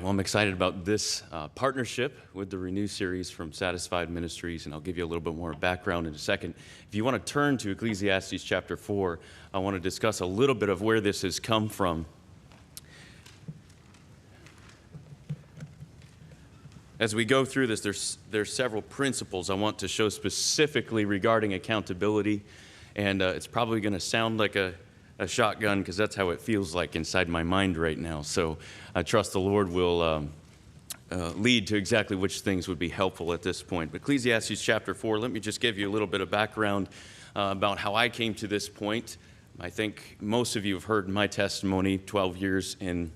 Well, I'm excited about this partnership with the Renew series from Satisfied Ministries, and I'll give you a little bit more background in a second. If you want to turn to Ecclesiastes chapter 4, I want to discuss a little bit of where this has come from. As we go through this, there's several principles I want to show specifically regarding accountability, and it's probably going to sound like a shotgun because that's how it feels like inside my mind right now. So I trust the Lord will lead to exactly which things would be helpful at this point. But Ecclesiastes chapter 4, let me just give you a little bit of background about how I came to this point. I think most of you have heard my testimony, 12 years in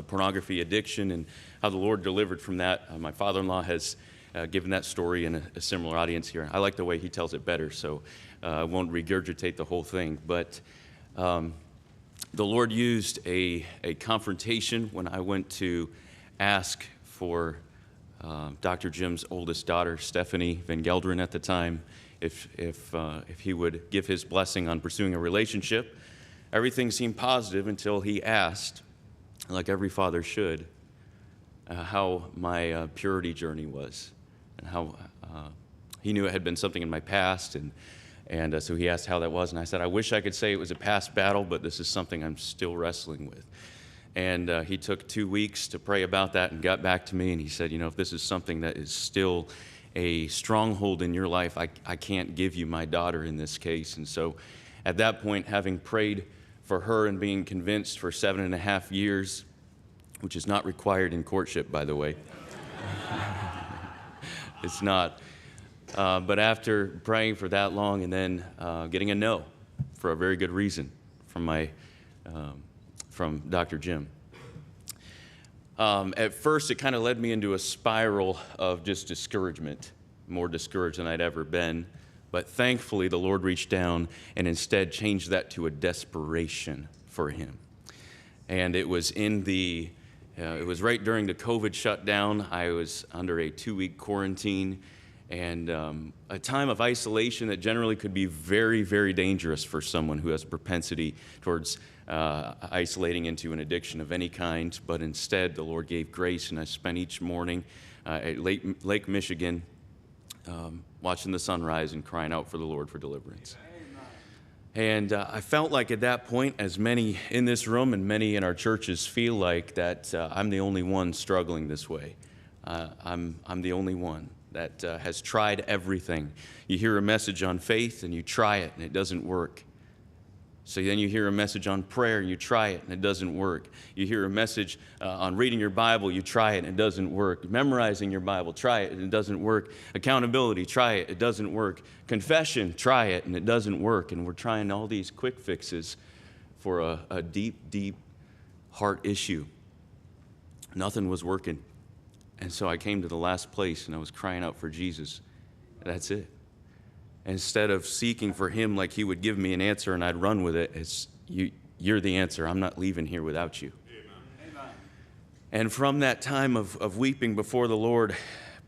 pornography addiction, and how the Lord delivered from that. My father-in-law has given that story in a similar audience here. I like the way he tells it better, so I won't regurgitate the whole thing. But the Lord used a confrontation when I went to ask for Dr. Jim's oldest daughter, Stephanie Van Gelderen at the time, if he would give his blessing on pursuing a relationship. Everything seemed positive until he asked, like every father should, how my purity journey was, and how he knew it had been something in my past, and so he asked how that was, and I said, I wish I could say it was a past battle, but this is something I'm still wrestling with. And he took 2 weeks to pray about that and got back to me, and he said, if this is something that is still a stronghold in your life, I can't give you my daughter in this case. And so at that point, having prayed for her and being convinced for 7.5 years, which is not required in courtship, by the way. It's not. But after praying for that long and then getting a no for a very good reason from Dr. Jim. At first, it kind of led me into a spiral of just discouragement, more discouraged than I'd ever been. But thankfully, the Lord reached down and instead changed that to a desperation for him. And it was it was right during the COVID shutdown. I was under a 2-week quarantine and a time of isolation that generally could be very, very dangerous for someone who has a propensity towards isolating into an addiction of any kind. But instead, the Lord gave grace, and I spent each morning at Lake Michigan watching the sunrise and crying out for the Lord for deliverance. And I felt like at that point, as many in this room and many in our churches feel like, that I'm the only one struggling this way. I'm the only one that has tried everything. You hear a message on faith and you try it and it doesn't work. So then you hear a message on prayer and you try it and it doesn't work. You hear a message on reading your Bible, you try it and it doesn't work. Memorizing your Bible, try it and it doesn't work. Accountability, try it, it doesn't work. Confession, try it and it doesn't work. And we're trying all these quick fixes for a deep, deep heart issue. Nothing was working. And so I came to the last place and I was crying out for Jesus. That's it. Instead of seeking for him like he would give me an answer and I'd run with it, it's you're the answer. I'm not leaving here without you. Amen. And from that time of weeping before the Lord,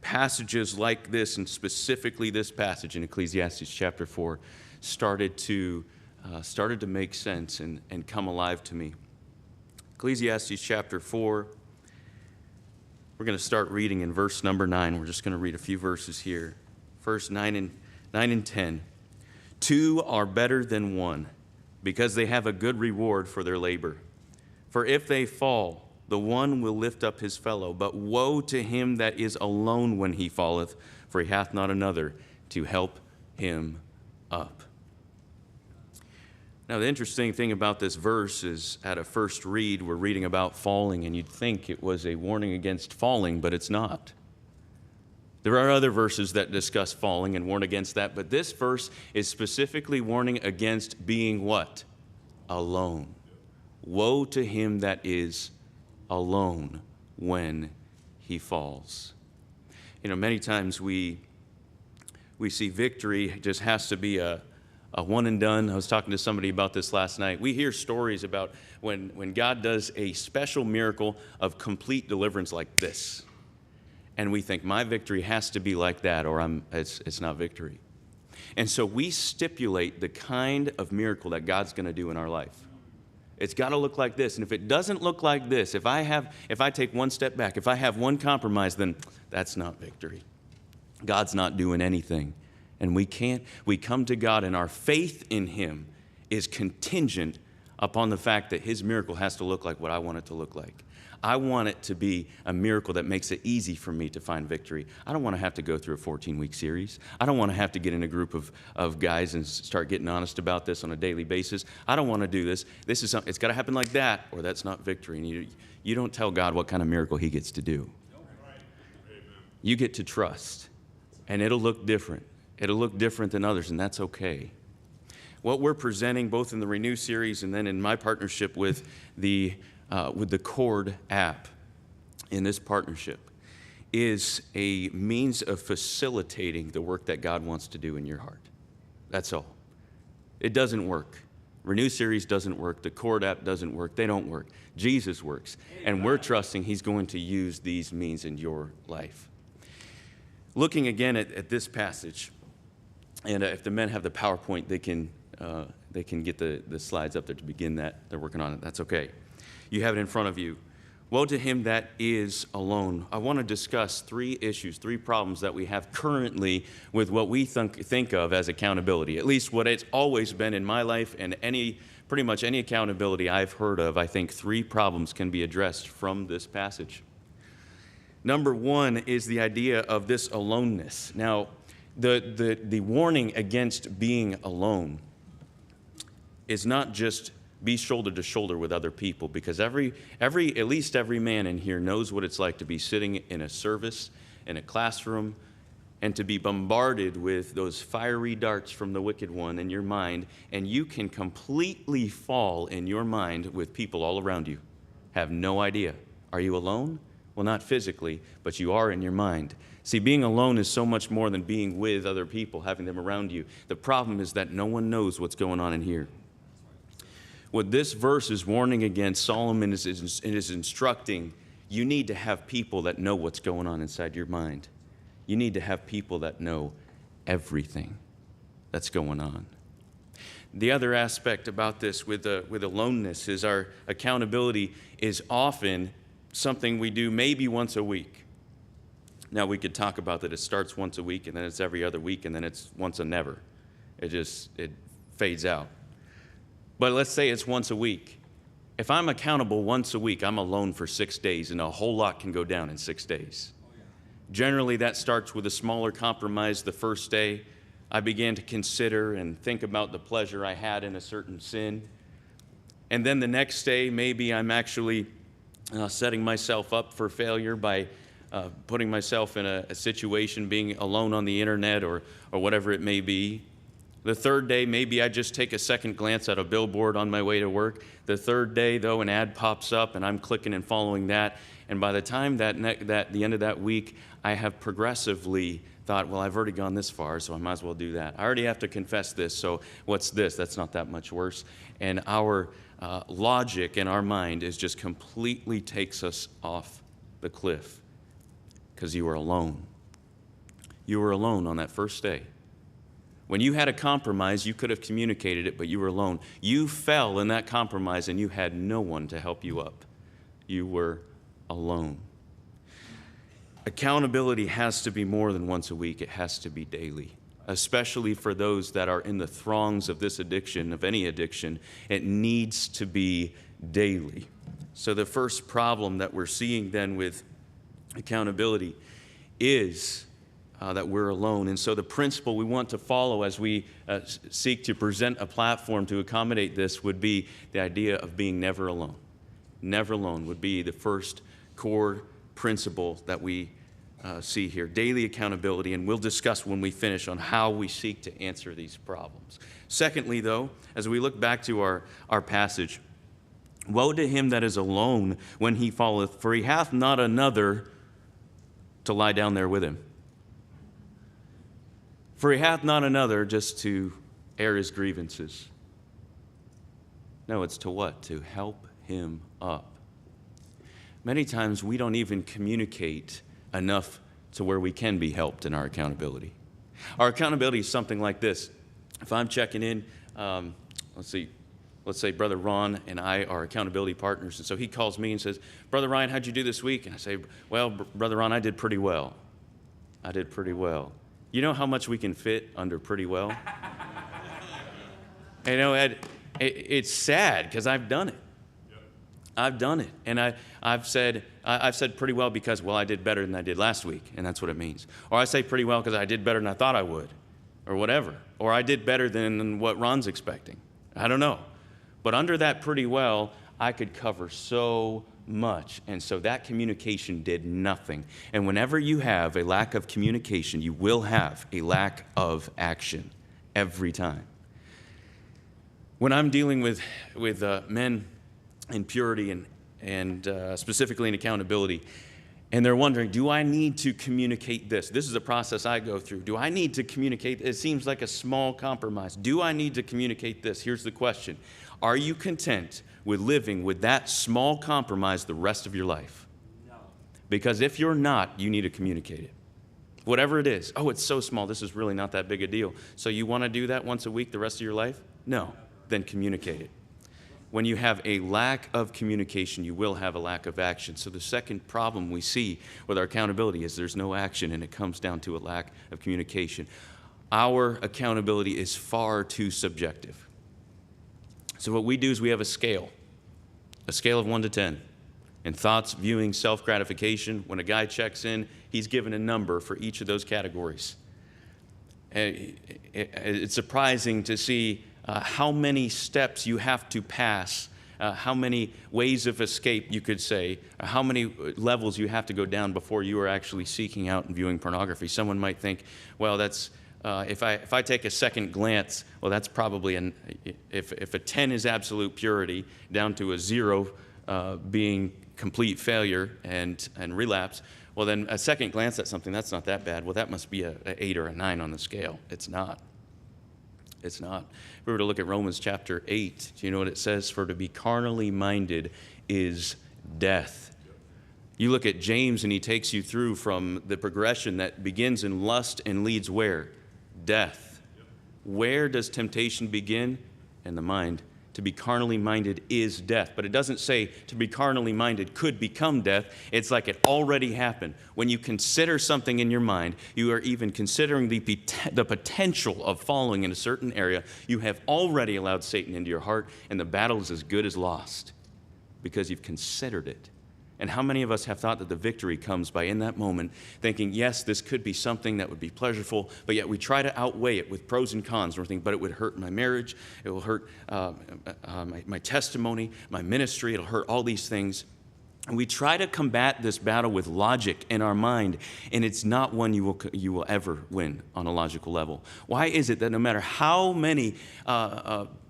passages like this, and specifically this passage in Ecclesiastes chapter 4, started to make sense and come alive to me. Ecclesiastes chapter 4, we're going to start reading in verse number 9. We're just going to read a few verses here. Verse 9 and 10. 2 are better than 1, because they have a good reward for their labor. For if they fall, the one will lift up his fellow. But woe to him that is alone when he falleth, for he hath not another to help him up. Now, the interesting thing about this verse is, at a first read, we're reading about falling, and you'd think it was a warning against falling, but it's not. There are other verses that discuss falling and warn against that, but this verse is specifically warning against being what? Alone. Woe to him that is alone when he falls. Many times we see victory just has to be a one and done. I was talking to somebody about this last night. We hear stories about when God does a special miracle of complete deliverance like this. And we think, my victory has to be like that, or it's not victory. And so we stipulate the kind of miracle that God's going to do in our life. It's got to look like this. And if it doesn't look like this, if I take one step back, if I have one compromise, then that's not victory. God's not doing anything. And we come to God, and our faith in him is contingent upon the fact that his miracle has to look like what I want it to look like. I want it to be a miracle that makes it easy for me to find victory. I don't want to have to go through a 14-week series. I don't want to have to get in a group of guys and start getting honest about this on a daily basis. I don't want to do this. This is something, it's got to happen like that, or that's not victory. And you don't tell God what kind of miracle he gets to do. You get to trust, and it'll look different. It'll look different than others, and that's okay. What we're presenting, both in the Renew series and then in my partnership with the Cord app in this partnership, is a means of facilitating the work that God wants to do in your heart. That's all. It doesn't work. Renew series doesn't work. The Cord app doesn't work. They don't work. Jesus works. And we're trusting he's going to use these means in your life. Looking again at this passage, and if the men have the PowerPoint, they can get the slides up there to begin that. They're working on it. That's okay. You have it in front of you. Woe to him that is alone. I want to discuss three issues, three problems that we have currently with what we think of as accountability, at least what it's always been in my life and pretty much any accountability I've heard of. I think three problems can be addressed from this passage. Number one is the idea of this aloneness. Now, the warning against being alone is not just be shoulder to shoulder with other people, because at least every man in here knows what it's like to be sitting in a service, in a classroom, and to be bombarded with those fiery darts from the wicked one in your mind, and you can completely fall in your mind with people all around you. Have no idea. Are you alone? Well, not physically, but you are in your mind. See, being alone is so much more than being with other people, having them around you. The problem is that no one knows what's going on in here. What this verse is warning against, Solomon is instructing, you need to have people that know what's going on inside your mind. You need to have people that know everything that's going on. The other aspect about this with aloneness is our accountability is often something we do maybe once a week. Now, we could talk about that it starts once a week, and then it's every other week, and then it's once a never. It fades out. But let's say it's once a week. If I'm accountable once a week, I'm alone for 6 days, and a whole lot can go down in 6 days. Generally, that starts with a smaller compromise the first day. I began to consider and think about the pleasure I had in a certain sin. And then the next day, maybe I'm actually setting myself up for failure by putting myself in a situation, being alone on the internet or whatever it may be. The third day, maybe I just take a second glance at a billboard on my way to work. The third day, though, an ad pops up, and I'm clicking and following that. And by the time the end of that week, I have progressively thought, well, I've already gone this far, so I might as well do that. I already have to confess this, so what's this? That's not that much worse. And our logic in our mind is just completely takes us off the cliff because you were alone. You were alone on that first day. When you had a compromise, you could have communicated it, but you were alone. You fell in that compromise, and you had no one to help you up. You were alone. Accountability has to be more than once a week. It has to be daily, especially for those that are in the throngs of this addiction, of any addiction. It needs to be daily. So the first problem that we're seeing then with accountability is that we're alone. And so the principle we want to follow as we seek to present a platform to accommodate this would be the idea of being never alone. Never alone would be the first core principle that we see here. Daily accountability, and we'll discuss when we finish on how we seek to answer these problems. Secondly, though, as we look back to our passage, woe to him that is alone when he falleth, for he hath not another to lie down there with him. For he hath not another just to air his grievances. No, it's to what? To help him up. Many times we don't even communicate enough to where we can be helped in our accountability. Our accountability is something like this. If I'm checking in, let's let's say Brother Ron and I are accountability partners, and so he calls me and says, Brother Ryan, how'd you do this week? And I say, well, Brother Ron, I did pretty well. I did pretty well. You know how much we can fit under pretty well? You know, it's sad because I've done it. I've done it. And I've said pretty well because, well, I did better than I did last week, and that's what it means. Or I say pretty well because I did better than I thought I would, or whatever. Or I did better than what Ron's expecting. I don't know. But under that pretty well, I could cover so much. And so that communication did nothing. And whenever you have a lack of communication, you will have a lack of action every time. When I'm dealing with men in purity and specifically in accountability, and they're wondering, do I need to communicate this? This is a process I go through. Do I need to communicate? It seems like a small compromise. Do I need to communicate this? Here's the question. Are you content with living with that small compromise the rest of your life? No. Because if you're not, you need to communicate it. Whatever it is. Oh, it's so small. This is really not that big a deal. So you want to do that once a week the rest of your life? No. Then communicate it. When you have a lack of communication, you will have a lack of action. So the second problem we see with our accountability is there's no action, and it comes down to a lack of communication. Our accountability is far too subjective. So what we do is we have a scale of 1 to 10. In thoughts, viewing, self-gratification, when a guy checks in, he's given a number for each of those categories. It's surprising to see how many steps you have to pass, how many ways of escape, you could say, how many levels you have to go down before you are actually seeking out and viewing pornography. Someone might think, well, that's if I take a second glance, well, that's probably if a 10 is absolute purity, down to a 0 being complete failure and relapse, well, then a second glance at something, that's not that bad. Well, that must be a 8 or a 9 on the scale. It's not. It's not. If we were to look at Romans chapter 8, do you know what it says? For to be carnally minded is death. You look at James and he takes you through from the progression that begins in lust and leads where? Death. Where does temptation begin? In the mind. To be carnally minded is death. But it doesn't say to be carnally minded could become death. It's like it already happened. When you consider something in your mind, you are even considering the potential of falling in a certain area. You have already allowed Satan into your heart, and the battle is as good as lost because you've considered it. And how many of us have thought that the victory comes by in that moment thinking, yes, this could be something that would be pleasurable, but yet we try to outweigh it with pros and cons. We're thinking, but it would hurt my marriage, it will hurt my testimony, my ministry, it'll hurt all these things. And we try to combat this battle with logic in our mind, and it's not one you will ever win on a logical level. Why is it that no matter how many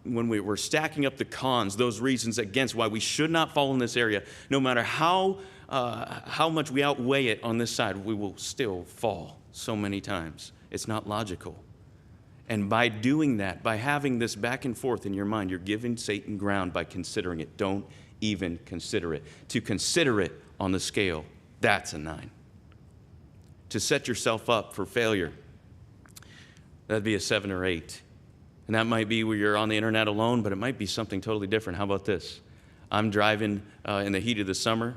when we're stacking up the cons, those reasons against why we should not fall in this area, no matter how much we outweigh it on this side, we will still fall so many times. It's not logical. And by doing that, by having this back and forth in your mind, you're giving Satan ground by considering it. Don't even consider it. To consider it on the scale, that's a 9. To set yourself up for failure, that'd be a 7 or 8. And that might be where you're on the internet alone, but it might be something totally different. How about this? I'm driving in the heat of the summer,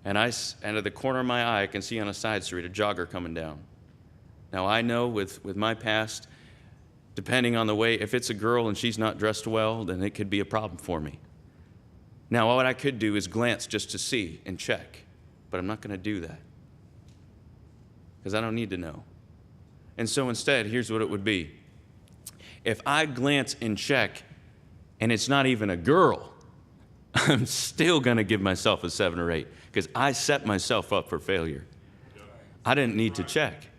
and at the corner of my eye, I can see on a side street a jogger coming down. Now, I know with my past, depending on the way, if it's a girl and she's not dressed well, then it could be a problem for me. Now, what I could do is glance just to see and check, but I'm not going to do that because I don't need to know. And so instead, here's what it would be. If I glance and check and it's not even a girl, I'm still going to give myself a 7 or 8 because I set myself up for failure. I didn't need to check.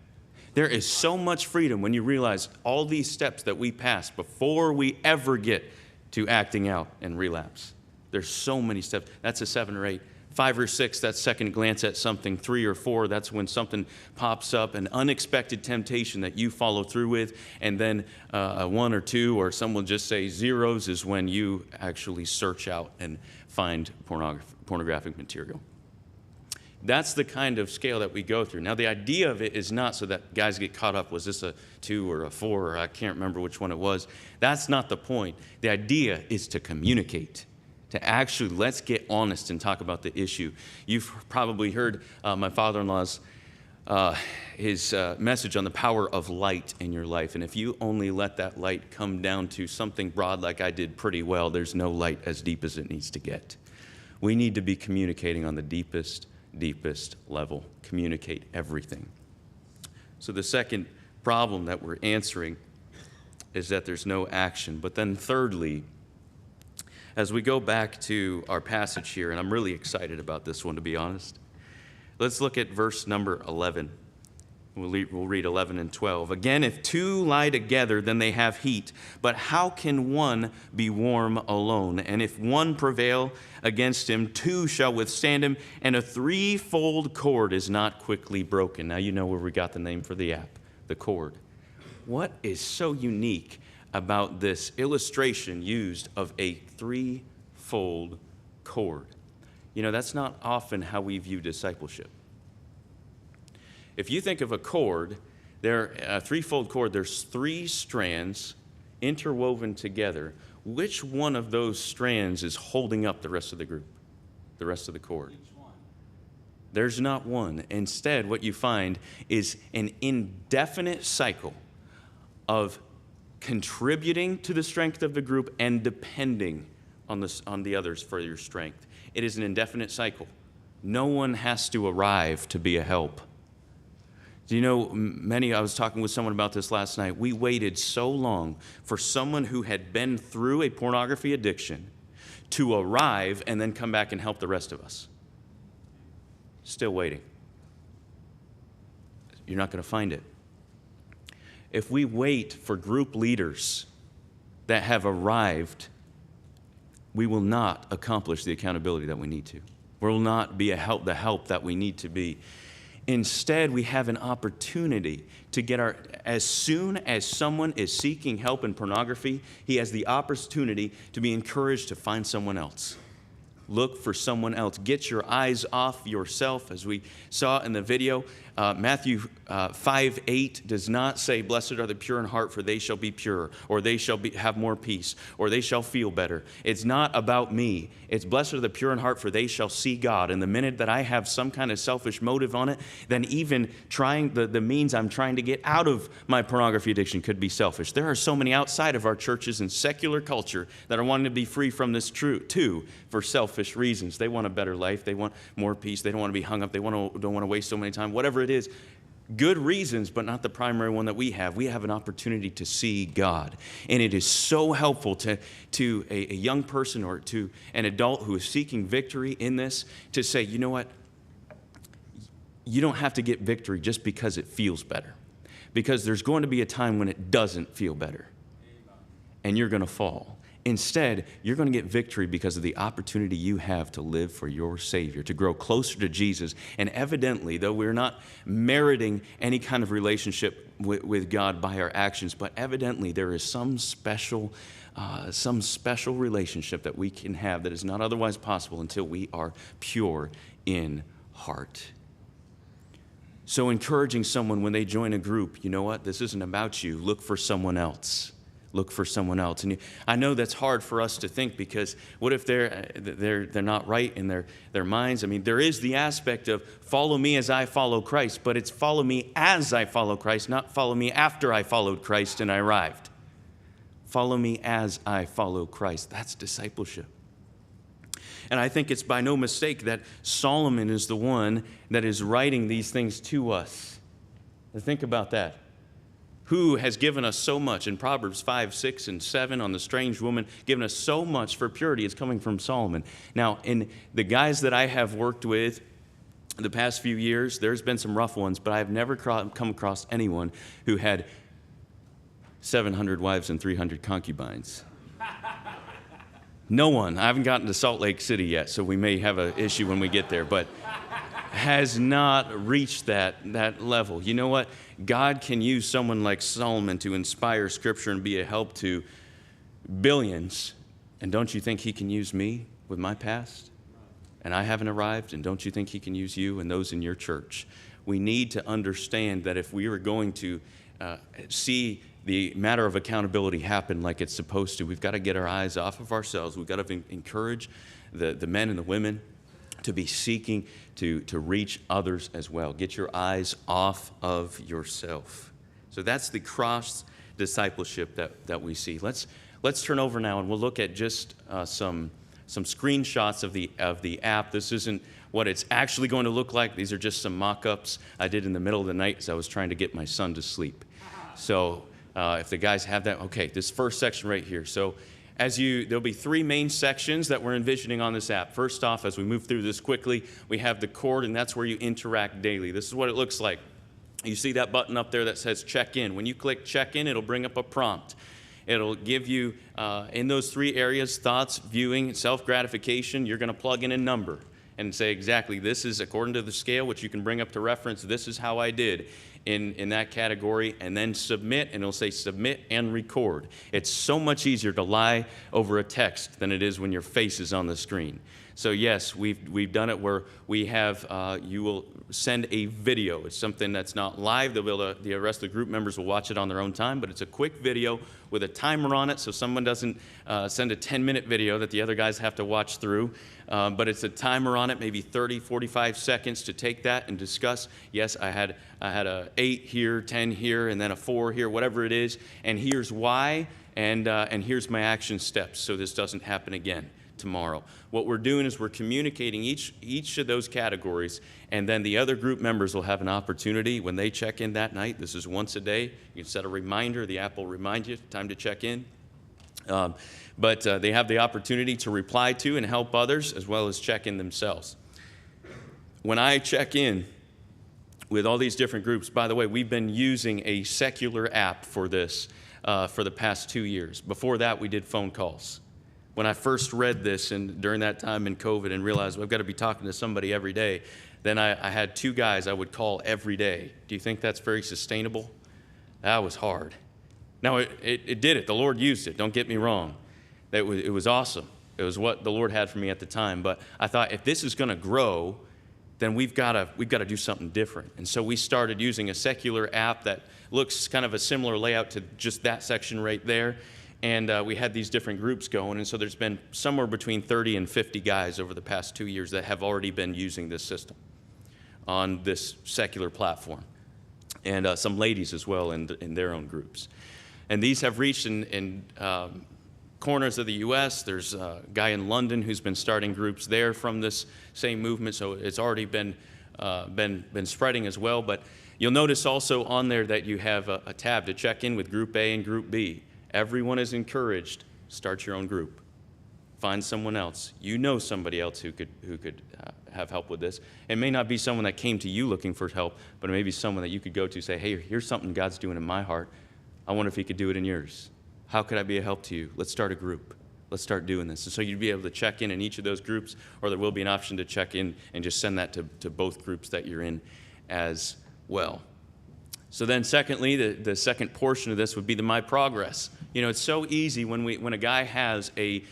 There is so much freedom when you realize all these steps that we pass before we ever get to acting out and relapse. There's so many steps. That's a 7 or 8. 5 or 6, that's second glance at something. 3 or 4, that's when something pops up, an unexpected temptation that you follow through with. And then a 1 or 2, or some will just say zeros, is when you actually search out and find pornographic material. That's the kind of scale that we go through. Now, the idea of it is not so that guys get caught up, was this a 2 or a 4, or I can't remember which one it was. That's not the point. The idea is to communicate, to actually let's get honest and talk about the issue. You've probably heard my father-in-law's his message on the power of light in your life. And if you only let that light come down to something broad like I did pretty well, there's no light as deep as it needs to get. We need to be communicating on the deepest level. Communicate everything. So the second problem that we're answering is that there's no action. But then thirdly, as we go back to our passage here, and I'm really excited about this one, to be honest. Let's look at verse number 11. We'll read 11 and 12. Again, if 2 lie together, then they have heat. But how can 1 be warm alone? And if 1 prevail against him, 2 shall withstand him. And a 3-fold cord is not quickly broken. Now you know where we got the name for the app, the cord. What is so unique about this illustration used of a 3-fold cord? You know, that's not often how we view discipleship. If you think of a cord, a 3-fold cord, there's 3 strands interwoven together. Which one of those strands is holding up the rest of the group, the rest of the cord? Each one. There's not one. Instead, what you find is an indefinite cycle of contributing to the strength of the group and depending on the others for your strength. It is an indefinite cycle. No one has to arrive to be a help. Do you know, I was talking with someone about this last night. We waited so long for someone who had been through a pornography addiction to arrive and then come back and help the rest of us. Still waiting. You're not going to find it. If we wait for group leaders that have arrived, we will not accomplish the accountability that we need to. We will not be the help that we need to be. Instead, we have an opportunity to get as soon as someone is seeking help in pornography, he has the opportunity to be encouraged to find someone else. Look for someone else. Get your eyes off yourself, as we saw in the video. Matthew 5:8 does not say, "Blessed are the pure in heart, for they shall be pure," or "they shall have more peace," or "they shall feel better." It's not about me. It's "Blessed are the pure in heart, for they shall see God." And the minute that I have some kind of selfish motive on it, then even trying the means I'm trying to get out of my pornography addiction could be selfish. There are so many outside of our churches and secular culture that are wanting to be free from this too, for selfish reasons. They want a better life. They want more peace. They don't want to be hung up. They don't want to waste so many time. Whatever it is, good reasons, but not the primary one that we have. We have an opportunity to see God. And it is so helpful to a young person or to an adult who is seeking victory in this to say, you know what? You don't have to get victory just because it feels better. Because there's going to be a time when it doesn't feel better. And you're going to fall. Instead, you're going to get victory because of the opportunity you have to live for your Savior, to grow closer to Jesus. And evidently, though we're not meriting any kind of relationship with God by our actions, but evidently there is some special relationship that we can have that is not otherwise possible until we are pure in heart. So encouraging someone when they join a group, you know what? This isn't about you. Look for someone else. Look for someone else. And I know that's hard for us to think, because what if they're not right in their minds? I mean, there is the aspect of follow me as I follow Christ, but it's follow me as I follow Christ, not follow me after I followed Christ and I arrived. Follow me as I follow Christ. That's discipleship. And I think it's by no mistake that Solomon is the one that is writing these things to us. Think about that. Who has given us so much in Proverbs 5, 6, and 7 on the strange woman, given us so much for purity. It's coming from Solomon. Now, in the guys that I have worked with the past few years, there's been some rough ones, but I've never come across anyone who had 700 wives and 300 concubines. No one. I haven't gotten to Salt Lake City yet, so we may have an issue when we get there, but has not reached that level. You know what? God can use someone like Solomon to inspire Scripture and be a help to billions. And don't you think he can use me with my past? and I haven't arrived, and don't you think he can use you and those in your church? We need to understand that if we are going to see the matter of accountability happen like it's supposed to, we've got to get our eyes off of ourselves. We've got to encourage the men and the women to be seeking to reach others as well. Get your eyes off of yourself. So that's the cross discipleship that we see. Let's turn over now, and we'll look at just some screenshots of the app. This isn't what it's actually going to look like. These are just some mock-ups I did in the middle of the night as I was trying to get my son to sleep. So if the guys have that, okay, this first section right here. So there'll be three main sections that we're envisioning on this app. First off, as we move through this quickly, we have the cord, and that's where you interact daily. This is what it looks like. You see that button up there that says check in. When you click check in, it'll bring up a prompt. It'll give you, in those three areas, thoughts, viewing, self-gratification, you're going to plug in a number and say exactly, this is according to the scale, which you can bring up to reference, this is how I did in that category, and then submit, and it'll say submit and record. It's so much easier to lie over a text than it is when your face is on the screen. So yes, we've done it where we have, you will send a video. It's something that's not live. The rest of the group members will watch it on their own time, but it's a quick video with a timer on it so someone doesn't send a 10-minute video that the other guys have to watch through. But it's a timer on it, maybe 30, 45 seconds to take that and discuss, yes, I had a 8 here, 10 here, and then a 4 here, whatever it is, and here's why, and here's my action steps so this doesn't happen again tomorrow. What we're doing is we're communicating each of those categories, and then the other group members will have an opportunity when they check in that night. This is once a day. You can set a reminder. The app will remind you, time to check in. But they have the opportunity to reply to and help others as well as check in themselves. When I check in with all these different groups, by the way, we've been using a secular app for this for the past 2 years. Before that, we did phone calls. When I first read this and during that time in COVID and realized, well, I've got to be talking to somebody every day, then I had 2 guys I would call every day. Do you think that's very sustainable? That was hard. Now, it did it. The Lord used it. Don't get me wrong. It was awesome. It was what the Lord had for me at the time. But I thought, if this is going to grow, then we've got to do something different. And so we started using a secular app that looks kind of a similar layout to just that section right there. And we had these different groups going. And so there's been somewhere between 30 and 50 guys over the past 2 years that have already been using this system on this secular platform. And some ladies as well in their own groups. And these have reached in corners of the U.S. There's a guy in London who's been starting groups there from this same movement. So it's already been spreading as well. But you'll notice also on there that you have a tab to check in with Group A and Group B. Everyone is encouraged, start your own group. Find someone else. You know somebody else who could have help with this. It may not be someone that came to you looking for help, but it may be someone that you could go to say, hey, here's something God's doing in my heart. I wonder if he could do it in yours. How could I be a help to you? Let's start a group. Let's start doing this. And so you'd be able to check in each of those groups, or there will be an option to check in and just send that to both groups that you're in as well. So then secondly, the second portion of this would be the My Progress. You know, it's so easy when a guy has a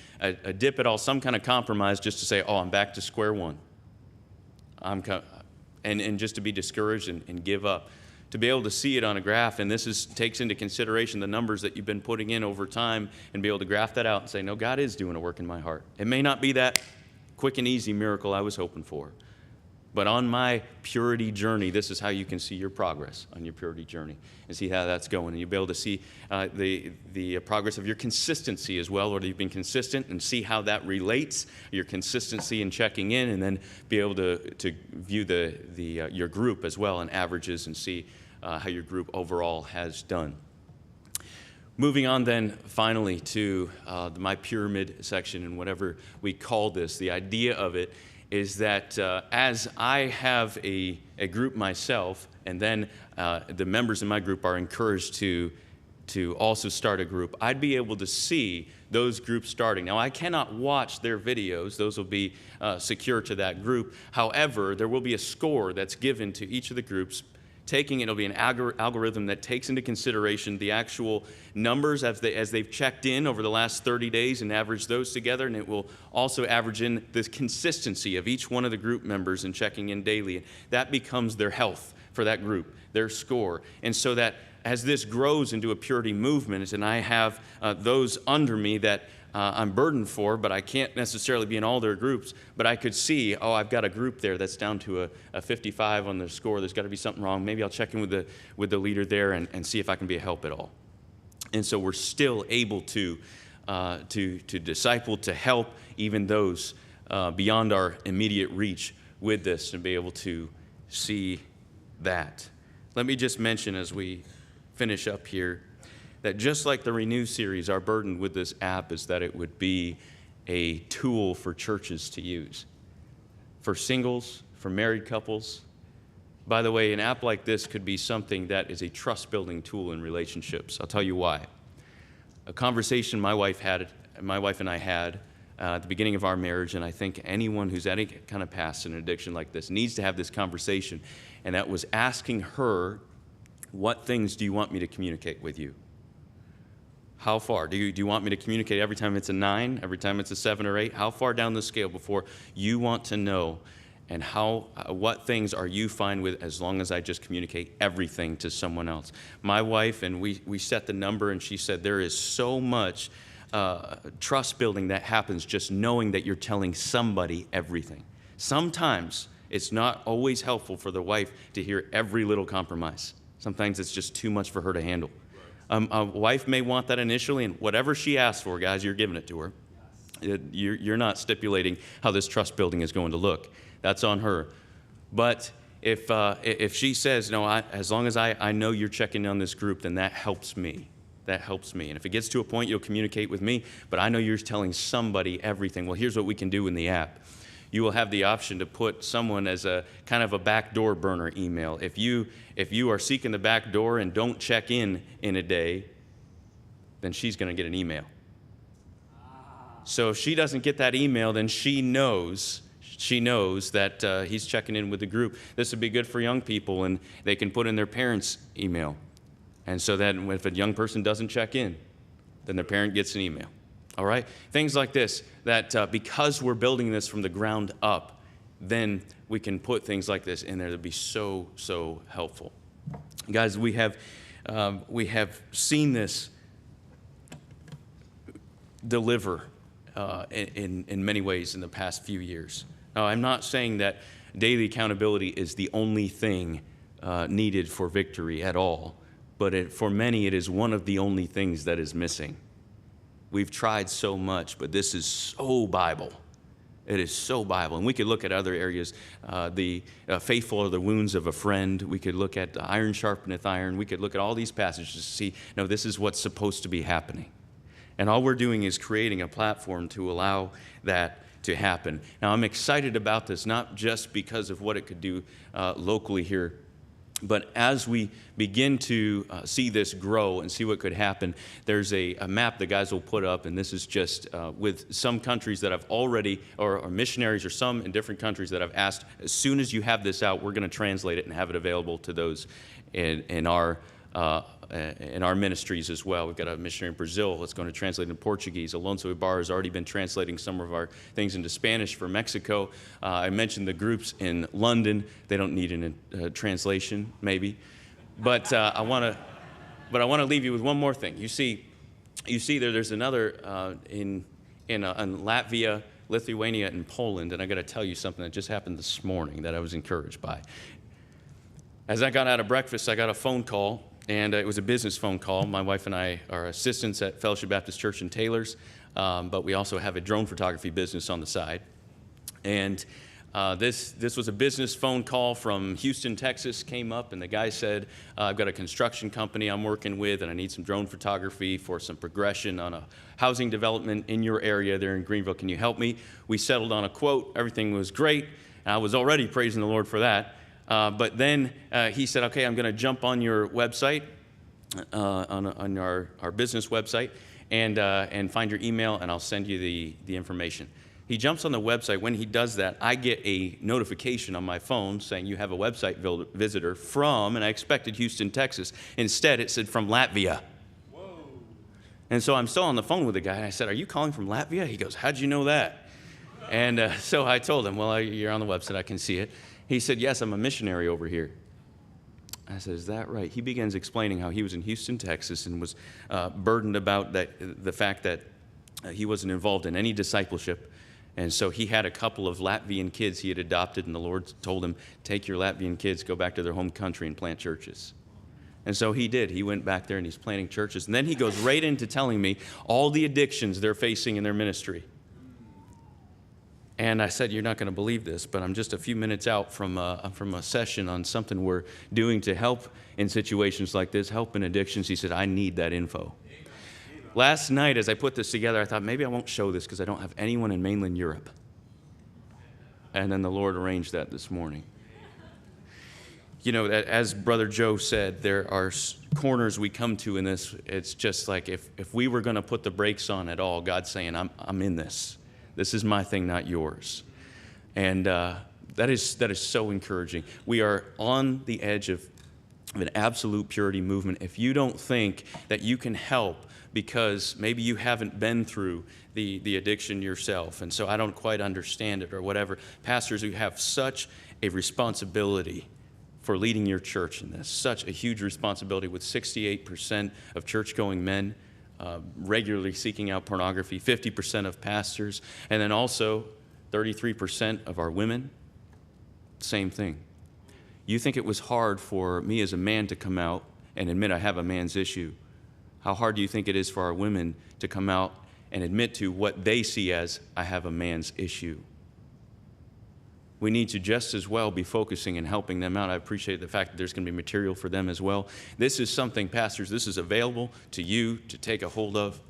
dip at all, some kind of compromise, just to say, oh, I'm back to square one. And just to be discouraged and give up. To be able to see it on a graph, and this takes into consideration the numbers that you've been putting in over time, and be able to graph that out and say, no, God is doing a work in my heart. It may not be that quick and easy miracle I was hoping for, but on my purity journey, this is how you can see your progress on your purity journey and see how that's going. And you'll be able to see the progress of your consistency as well, whether you've been consistent, and see how that relates, your consistency in checking in, and then be able to view your group as well and averages and see how your group overall has done. Moving on then finally to my pyramid section and whatever we call this, the idea of it is that as I have a group myself, and then the members in my group are encouraged to also start a group, I'd be able to see those groups starting. Now, I cannot watch their videos. Those will be secure to that group. However, there will be a score that's given to each of the groups It'll be an algorithm that takes into consideration the actual numbers as they've checked in over the last 30 days and average those together, and it will also average in the consistency of each one of the group members and checking in daily. And that becomes their health for that group, their score. And so that as this grows into a purity movement, and I have those under me that I'm burdened for, but I can't necessarily be in all their groups, but I could see, I've got a group there that's down to a 55 on their score. There's got to be something wrong. Maybe I'll check in with the leader there and see if I can be a help at all. And so we're still able to disciple, to help even those beyond our immediate reach with this, and be able to see that. Let me just mention as we finish up here, that just like the Renew series, our burden with this app is that it would be a tool for churches to use. For singles, for married couples. By the way, an app like this could be something that is a trust-building tool in relationships. I'll tell you why. A conversation my wife and I had at the beginning of our marriage, and I think anyone who's any kind of past an addiction like this needs to have this conversation, and that was asking her, what things do you want me to communicate with you? How far? Do you want me to communicate every time it's a 9, every time it's a 7 or 8? How far down the scale before you want to know? And what things are you fine with as long as I just communicate everything to someone else? My wife, and we set the number, and she said there is so much trust building that happens just knowing that you're telling somebody everything. Sometimes it's not always helpful for the wife to hear every little compromise. Sometimes it's just too much for her to handle. A wife may want that initially, and whatever she asks for, guys, you're giving it to her. You're not stipulating how this trust building is going to look. That's on her. But if she says, no, as long as I know you're checking on this group, then that helps me. That helps me. And if it gets to a point, you'll communicate with me, but I know you're telling somebody everything. Well, here's what we can do in the app. You will have the option to put someone as a kind of a backdoor burner email. If you are seeking the back door and don't check in a day, then she's going to get an email. So if she doesn't get that email, then she knows that he's checking in with the group. This would be good for young people, and they can put in their parents' email. And so that if a young person doesn't check in, then their parent gets an email. All right? Things like this, that because we're building this from the ground up, then we can put things like this in there that would be so, so helpful. Guys, we have seen this deliver in many ways in the past few years. Now, I'm not saying that daily accountability is the only thing needed for victory at all, but for many, it is one of the only things that is missing. We've tried so much, but this is so Bible. It is so Bible. And we could look at other areas. The faithful are the wounds of a friend. We could look at iron sharpeneth iron. We could look at all these passages to see, no, this is what's supposed to be happening. And all we're doing is creating a platform to allow that to happen. Now, I'm excited about this, not just because of what it could do locally here, but as we begin to see this grow and see what could happen, there's a map the guys will put up, and this is just with some countries that I've already, or missionaries or some in different countries that I've asked, as soon as you have this out, we're going to translate it and have it available to those in our ministries as well. We've got a missionary in Brazil that's going to translate in Portuguese. Alonso Ibarra has already been translating some of our things into Spanish for Mexico. I mentioned the groups in London. They don't need a translation, maybe. But I want to leave you with one more thing. You see there's another in Latvia, Lithuania, and Poland, and I got to tell you something that just happened this morning that I was encouraged by. As I got out of breakfast, I got a phone call. And it was a business phone call. My wife and I are assistants at Fellowship Baptist Church in Taylor's, but we also have a drone photography business on the side. And this was a business phone call from Houston, Texas, came up, and the guy said, I've got a construction company I'm working with, and I need some drone photography for some progression on a housing development in your area there in Greenville. Can you help me? We settled on a quote. Everything was great. I was already praising the Lord for that. But then he said, okay, I'm going to jump on your website, on our business website, and find your email, and I'll send you the information. He jumps on the website. When he does that, I get a notification on my phone saying you have a website visitor from, and I expected Houston, Texas. Instead, it said from Latvia. Whoa. And so I'm still on the phone with the guy. I said, "Are you calling from Latvia?" He goes, "How'd you know that?" And so I told him, "Well, you're on the website. I can see it." He said, "Yes, I'm a missionary over here." I said, "Is that right?" He begins explaining how he was in Houston, Texas, and was burdened about the fact that he wasn't involved in any discipleship. And so he had a couple of Latvian kids he had adopted, and the Lord told him, "Take your Latvian kids, go back to their home country and plant churches." And so he did. He went back there and he's planting churches. And then he goes right into telling me all the addictions they're facing in their ministry. And I said, "You're not going to believe this, but I'm just a few minutes out from a session on something we're doing to help in situations like this, help in addictions." He said, "I need that info." Last night, as I put this together, I thought maybe I won't show this because I don't have anyone in mainland Europe. And then the Lord arranged that this morning. You know, as Brother Joe said, there are corners we come to in this. It's just like if we were going to put the brakes on at all, God's saying, I'm in this. This is my thing, not yours. And that is so encouraging. We are on the edge of an absolute purity movement. If you don't think that you can help because maybe you haven't been through the addiction yourself, and so I don't quite understand it or whatever, pastors who have such a responsibility for leading your church in this, such a huge responsibility with 68% of church-going men regularly seeking out pornography, 50% of pastors, and then also 33% of our women, same thing. You think it was hard for me as a man to come out and admit I have a man's issue. How hard do you think it is for our women to come out and admit to what they see as I have a man's issue? We need to just as well be focusing and helping them out. I appreciate the fact that there's going to be material for them as well. This is something, pastors, this is available to you to take a hold of.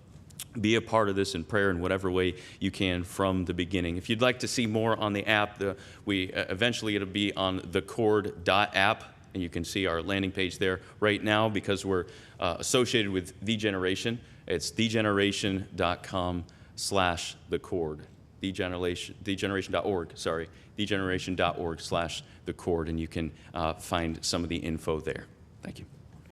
Be a part of this in prayer in whatever way you can from the beginning. If you'd like to see more on the app, eventually it'll be on thecord.app, and you can see our landing page there. Right now, because we're associated with The Generation, it's thegeneration.com/thecord. Thegeneration.org, sorry. Thegeneration.org/thecord, and you can find some of the info there. Thank you.